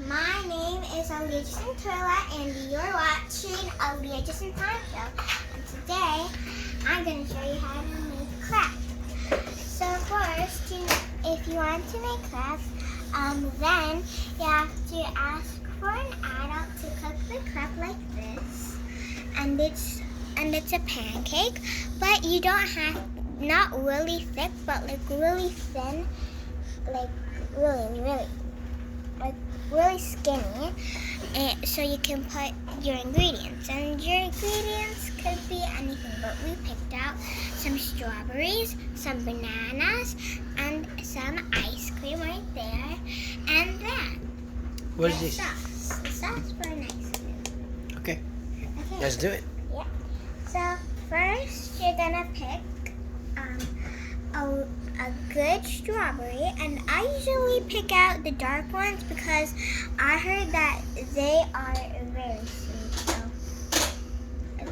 My name is Aaliyah Centola, and you're watching Aaliyah Time Show. And today, I'm going to show you how to make crep. So first, if you want to make crep, then you have to ask for an adult to cook the crep like this. And it's a pancake, but you don't have, not really thick, but like really thin, like really skinny, and so you can put your ingredients, and your ingredients could be anything, but we picked out some strawberries, some bananas, and some ice cream right there, and that. What is this? Sauce. The sauce for an ice cream. Okay, let's do it. Yeah. So first you're gonna pick a good strawberry, and I usually pick out the dark ones because I heard that they are very sweet. So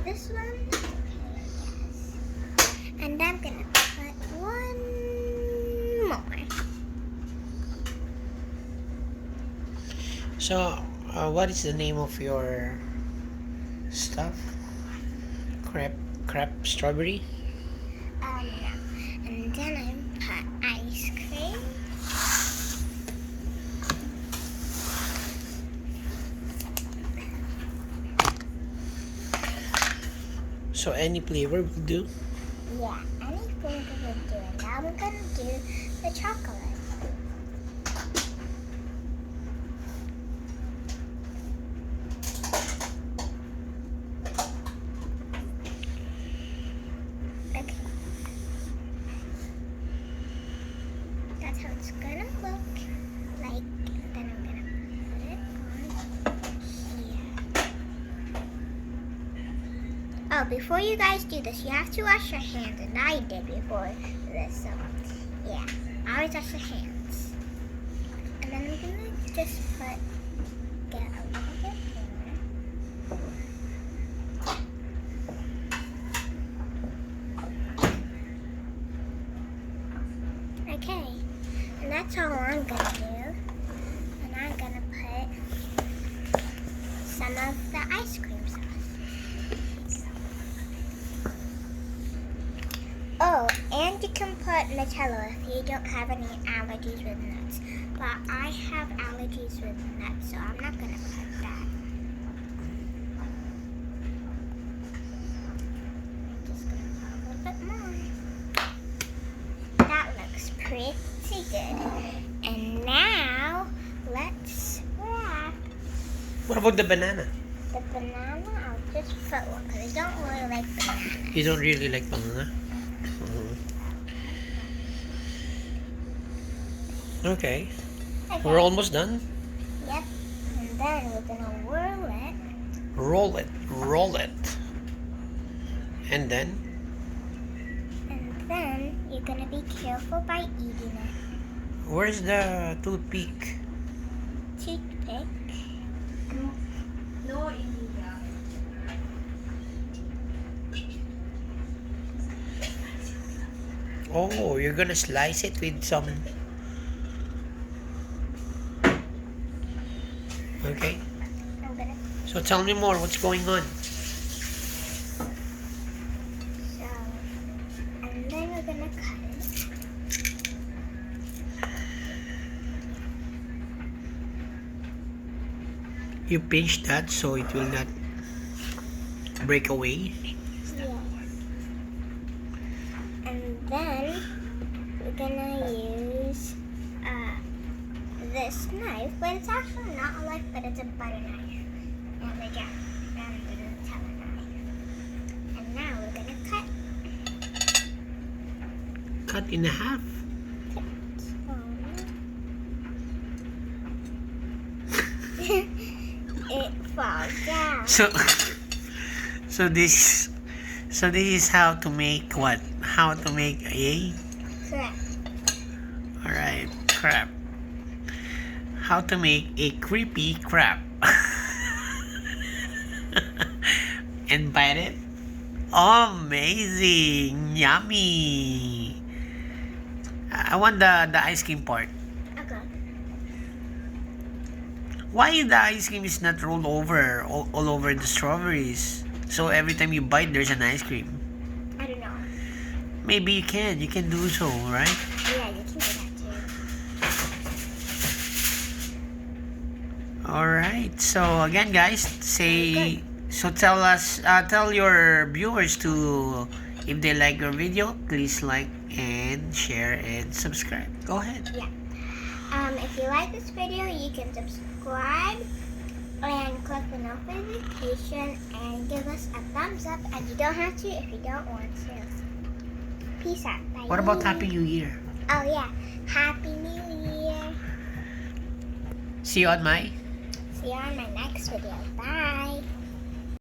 this one, okay, yes. And I'm gonna put one more. So, what is the name of your stuff? Crep strawberry? Yeah. And then I put ice cream. So any flavor will do? Yeah, any flavor would do. And now we're gonna do the chocolate. Okay. That's how it's gonna look like. And then I'm gonna put it on here. Oh, before you guys do this, you have to wash your hands, and I did before this, so yeah, always wash your hands. And then I'm gonna just get a little bit more. Okay, and that's all I'm gonna do. And I'm gonna put some of the ice cream sauce. Oh, and you can put Nutella if you don't have any allergies with nuts. But I have allergies with nuts, so I'm not gonna put that. I'm just gonna put a little bit more. That looks pretty good. And now, let's wrap. What about the banana? The banana, I'll just put one because I don't really like banana. You don't really like banana? Okay. We're almost done. Yep. And then we're gonna whirl it. Roll it. And then? And then you're gonna be careful by eating it. Where's the toothpick? Toothpick. No, India. Oh, you're gonna slice it with some... Okay. I'm gonna. So tell me more, what's going on? So, and then we're gonna cut it. You pinch that so it will not break away. Yes. And then we're gonna use this knife, but it's actually not a knife, but it's a butter knife. And the jam, and the Nutella knife. And now we're gonna cut. Cut in half. It falls down. So this is how to make what? How to make a Crep. alright, crap. How to make a creepy crap. And bite it. Amazing! Yummy! I want the ice cream part. Okay. Why the ice cream is not rolled over all over the strawberries? So every time you bite, there's an ice cream. I don't know. Maybe you can. You can do so, right? Yeah, you can do that too. All right. So again, guys, say. So tell your viewers to, if they like your video, please like and share and subscribe. Go ahead. Yeah. If you like this video, you can subscribe and click the notification and give us a thumbs up. And you don't have to if you don't want to. Peace out. Bye. What about Happy New Year? Oh yeah. Happy New Year. See you on my. See you on my next video. Bye.